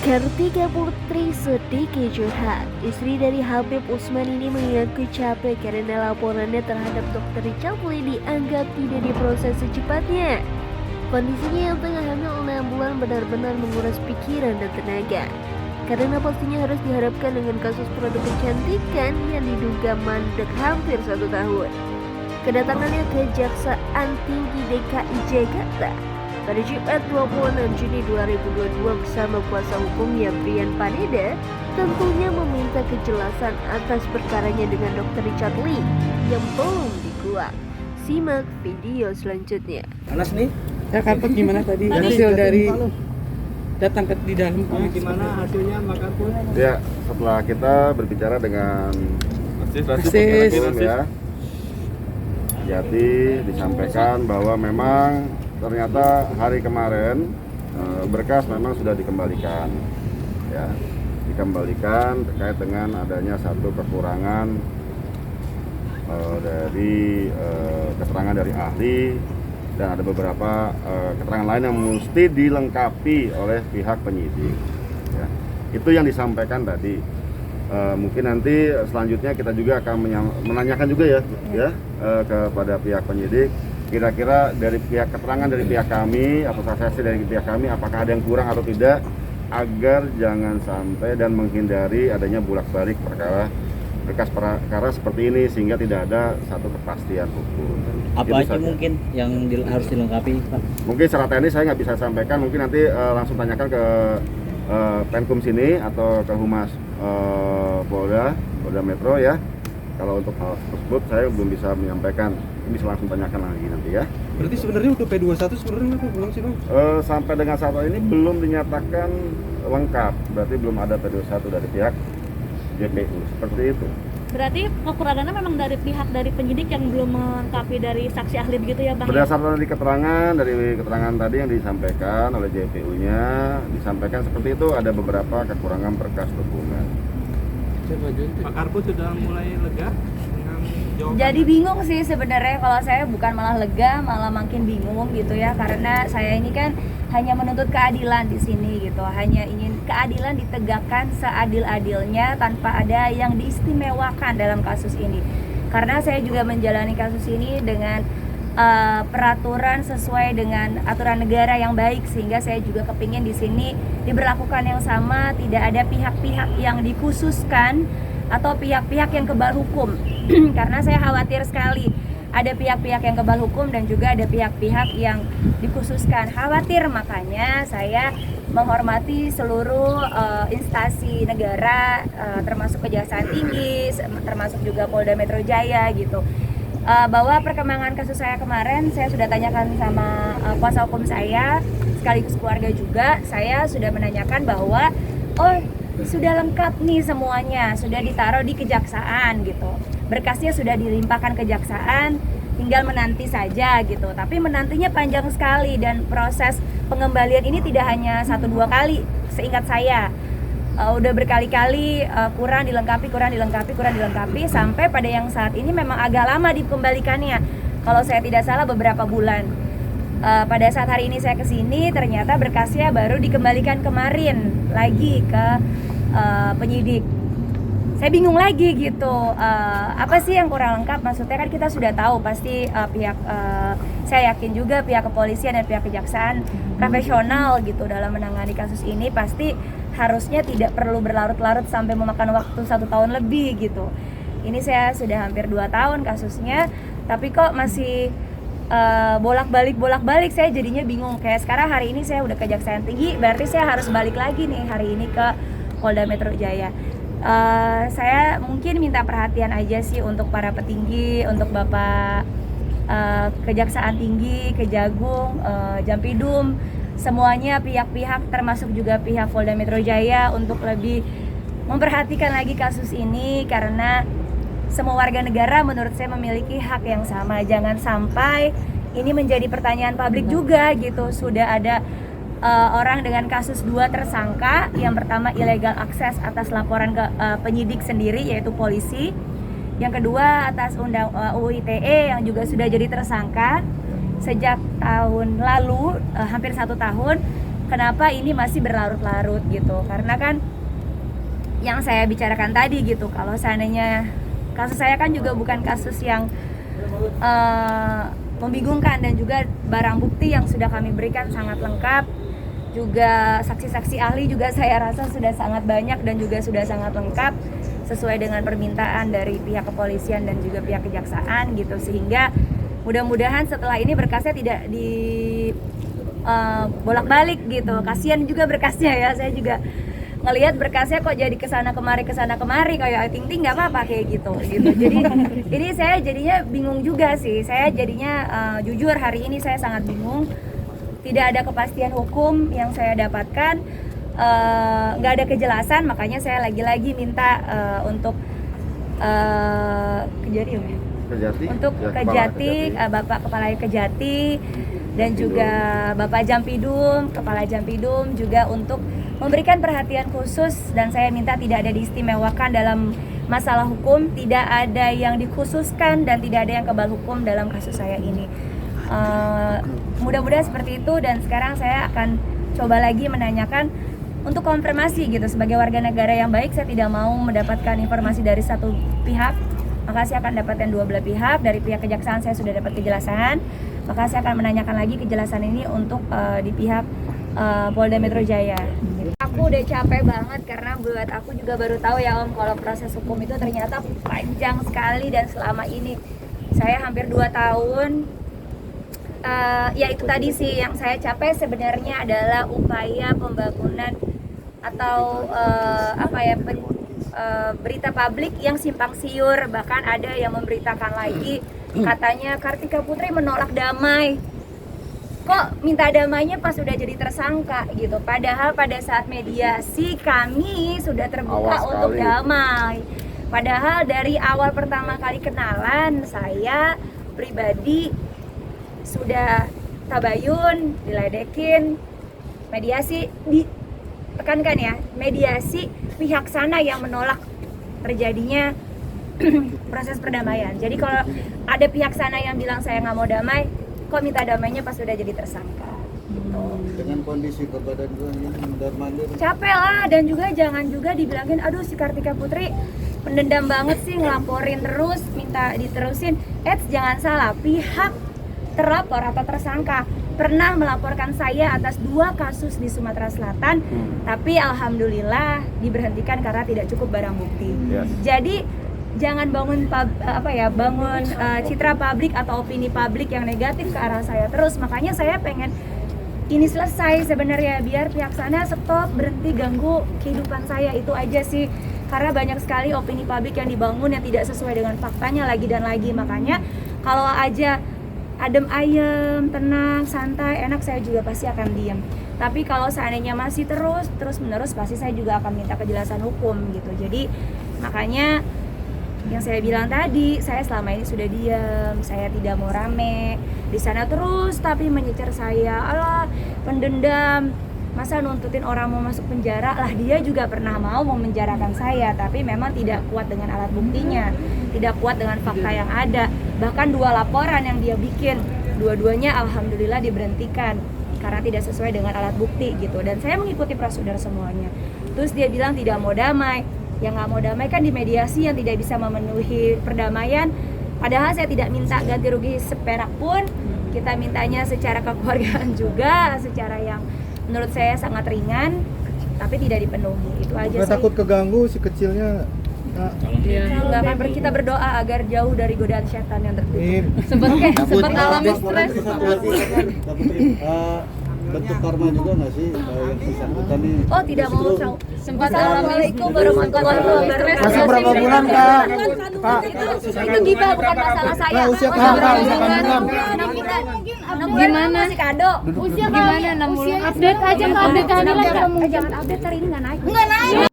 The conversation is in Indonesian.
Kartika Putri sedikit curhat. Istri dari Habib Usman ini mengaku capek karena laporannya terhadap Dr. Richard Lee dianggap tidak diproses secepatnya. Kondisinya yang tengah hamil 6 bulan benar-benar menguras pikiran dan tenaga. Karena pastinya harus diharapkan dengan kasus produk kecantikan yang diduga mandek hampir 1 tahun. Kedatangannya ke Kejaksaan Tinggi DKI Jakarta pada Jumat 26 Juni 2022 bersama kuasa hukumnya Brian Paneda tentunya meminta kejelasan atas perkaranya dengan Dr. Richard Lee yang belum dikuak. Simak video selanjutnya. Panas nih. Ya Kapten gimana tadi hasil dari datang ke di dalam Gimana hasilnya Mbak Kapten? Ya, setelah kita berbicara dengan Asis. ya, jadi disampaikan bahwa memang ternyata hari kemarin berkas memang sudah dikembalikan, ya, dikembalikan terkait dengan adanya satu kekurangan dari keterangan dari ahli dan ada beberapa keterangan lain yang mesti dilengkapi oleh pihak penyidik. Ya. Itu yang disampaikan tadi. Mungkin nanti selanjutnya kita juga akan menanyakan juga ya kepada pihak penyidik. Kira-kira dari pihak keterangan dari pihak kami atau saksi dari pihak kami apakah ada yang kurang atau tidak, agar jangan sampai dan menghindari adanya bolak-balik berkas perkara seperti ini sehingga tidak ada satu kepastian hukum. Apa Itu aja saja. mungkin yang harus dilengkapi, Pak? Mungkin secara teknis saya nggak bisa sampaikan, mungkin nanti langsung tanyakan ke Penkum sini atau ke Humas Polda Metro ya. Kalau untuk hal tersebut saya belum bisa menyampaikan, bisa langsung tanyakan lagi nanti ya. Berarti sebenarnya udah P21 sebenarnya kenapa belum sih Bang? Sampai dengan saat ini belum dinyatakan lengkap, berarti belum ada P21 dari pihak JPU, seperti itu. Berarti kekurangannya memang dari pihak dari penyidik yang belum melengkapi dari saksi ahli begitu ya Bang? Berdasarkan dari keterangan tadi yang disampaikan oleh JPU-nya, disampaikan seperti itu, ada beberapa kekurangan berkas dokumen. Pak Karpo sudah mulai lega dengan jawaban? Jadi bingung sih sebenarnya, kalau saya bukan malah lega, malah makin bingung gitu ya, karena saya ini kan hanya menuntut keadilan di sini gitu, hanya ingin keadilan ditegakkan seadil-adilnya tanpa ada yang diistimewakan dalam kasus ini. Karena saya juga menjalani kasus ini dengan peraturan sesuai dengan aturan negara yang baik, sehingga saya juga kepingin di sini diberlakukan yang sama, tidak ada pihak-pihak yang dikhususkan atau pihak-pihak yang kebal hukum. Karena saya khawatir sekali ada pihak-pihak yang kebal hukum dan juga ada pihak-pihak yang dikhususkan. Khawatir, makanya saya menghormati seluruh instansi negara, termasuk Kejaksaan Tinggi, termasuk juga Polda Metro Jaya gitu. Bahwa perkembangan kasus saya kemarin saya sudah tanyakan sama kuasa hukum saya sekaligus keluarga juga. Saya sudah menanyakan bahwa sudah lengkap nih semuanya, sudah ditaruh di kejaksaan gitu, berkasnya sudah dilimpahkan kejaksaan, tinggal menanti saja gitu. Tapi menantinya panjang sekali dan proses pengembalian ini tidak hanya 1-2 kali, seingat saya udah berkali-kali kurang dilengkapi sampai pada yang saat ini memang agak lama dikembalikannya. Kalau saya tidak salah beberapa bulan. Pada saat hari ini saya kesini, ternyata berkasnya baru dikembalikan kemarin lagi ke penyidik. Saya bingung lagi gitu, apa sih yang kurang lengkap? Maksudnya kan kita sudah tahu pasti saya yakin juga pihak kepolisian dan pihak kejaksaan profesional gitu dalam menangani kasus ini, pasti harusnya tidak perlu berlarut-larut sampai memakan waktu 1 tahun lebih gitu. Ini saya sudah hampir 2 tahun kasusnya, tapi kok masih bolak-balik, saya jadinya bingung. Kayak sekarang hari ini saya udah ke Kejaksaan Tinggi, berarti saya harus balik lagi nih hari ini ke Polda Metro Jaya. Saya mungkin minta perhatian aja sih untuk para petinggi, untuk Bapak Kejaksaan Tinggi, Kejagung, Jampidum, semuanya pihak-pihak termasuk juga pihak Polda Metro Jaya untuk lebih memperhatikan lagi kasus ini, karena semua warga negara menurut saya memiliki hak yang sama. Jangan sampai ini menjadi pertanyaan publik juga gitu. Sudah ada orang dengan kasus 2 tersangka. Yang pertama illegal akses atas laporan ke penyidik sendiri yaitu polisi. Yang kedua atas undang UU ITE yang juga sudah jadi tersangka sejak tahun lalu, hampir 1 tahun. kenapa ini masih berlarut-larut gitu. Karena kan yang saya bicarakan tadi gitu, kalau seandainya kasus saya kan juga bukan kasus yang membingungkan, dan juga barang bukti yang sudah kami berikan sangat lengkap, juga saksi-saksi ahli juga saya rasa sudah sangat banyak dan juga sudah sangat lengkap sesuai dengan permintaan dari pihak kepolisian dan juga pihak kejaksaan gitu, sehingga mudah-mudahan setelah ini berkasnya tidak di bolak-balik gitu. Kasihan juga berkasnya ya, saya juga ngelihat berkasnya kok jadi kesana kemari kayak Ting Ting nggak apa-apa kayak gitu. Jadi ini saya jadinya bingung juga sih. Saya jadinya jujur hari ini saya sangat bingung. Tidak ada kepastian hukum yang saya dapatkan, nggak ada kejelasan, makanya saya lagi-lagi minta untuk Kejati, untuk ya, Kejati, Bapak Kepala Kejati dan juga Bapak Jampidum, Kepala Jampidum juga untuk memberikan perhatian khusus, dan saya minta tidak ada diistimewakan dalam masalah hukum, tidak ada yang dikhususkan dan tidak ada yang kebal hukum dalam kasus saya ini. Mudah-mudahan seperti itu, dan sekarang saya akan coba lagi menanyakan untuk konfirmasi gitu. Sebagai warga negara yang baik, saya tidak mau mendapatkan informasi dari satu pihak, maka saya akan dapatkan dua belah pihak. Dari pihak kejaksaan saya sudah dapat kejelasan, maka saya akan menanyakan lagi kejelasan ini untuk di pihak Polda Metro Jaya. Aku udah capek banget karena buat aku juga baru tahu ya Om, kalau proses hukum itu ternyata panjang sekali, dan selama ini saya hampir 2 tahun. Ya itu tadi sih yang saya capek sebenarnya adalah upaya pembangunan atau berita publik yang simpang siur. Bahkan ada yang memberitakan lagi katanya Kartika Putri menolak damai. Kok minta damainya pas sudah jadi tersangka gitu, padahal pada saat mediasi kami sudah terbuka untuk damai. Padahal dari awal pertama kali kenalan, saya pribadi sudah tabayun, diledekin, mediasi, ditekankan ya, mediasi pihak sana yang menolak terjadinya proses perdamaian. Jadi kalau ada pihak sana yang bilang saya nggak mau damai, kok minta damainya pas sudah jadi tersangka gitu. Dengan kondisi kebadan gue ini mondar-mandir. Capek lah, dan juga jangan juga dibilangin aduh si Kartika Putri pendendam banget sih, ngelaporin terus, minta diterusin. Jangan salah, pihak terlapor atau tersangka pernah melaporkan saya atas 2 kasus di Sumatera Selatan, tapi alhamdulillah diberhentikan karena tidak cukup barang bukti. Jadi jangan bangun citra publik atau opini publik yang negatif ke arah saya terus. Makanya saya pengen ini selesai sebenarnya, biar pihak sana stop, berhenti ganggu kehidupan saya, itu aja sih. Karena banyak sekali opini publik yang dibangun yang tidak sesuai dengan faktanya lagi dan lagi. Makanya kalau aja adem ayem, tenang, santai, enak, saya juga pasti akan diam. Tapi kalau seandainya masih terus menerus, pasti saya juga akan minta kejelasan hukum gitu. Jadi makanya yang saya bilang tadi, saya selama ini sudah diam, saya tidak mau rame di sana terus, tapi menyecer saya, alah pendendam, masa nuntutin orang mau masuk penjara. Lah dia juga pernah mau memenjarakan saya, tapi memang tidak kuat dengan alat buktinya, tidak kuat dengan fakta yang ada. Bahkan 2 laporan yang dia bikin, dua-duanya alhamdulillah diberhentikan karena tidak sesuai dengan alat bukti gitu. Dan saya mengikuti prosedur semuanya. Terus dia bilang tidak mau damai. Yang nggak mau damai kan di mediasi yang tidak bisa memenuhi perdamaian. Padahal saya tidak minta ganti rugi seperak pun. Kita mintanya secara kekeluargaan juga, secara yang menurut saya sangat ringan, tapi tidak dipenuhi. Itu aja sih. Takut keganggu si kecilnya. Nggak apa-apa, kita berdoa agar jauh dari godaan setan yang terkutuk. Sempat alami stres. Bentuk karma juga nggak sih yang bersangkutan ini? Oh, tidak mau tahu. Sempat Assalamualaikum warahmatullahi wabarakatuh. Masih berapa bulan, Kak? Kak, Itu gibah, bukan masalah saya. usia berapa? Usia kandungan. Gimana? Masih kado. Usia gimana? 6 bulan. Update aja, Kak. Update kehamilan, Kak. Jangan update, hari ini nggak naik.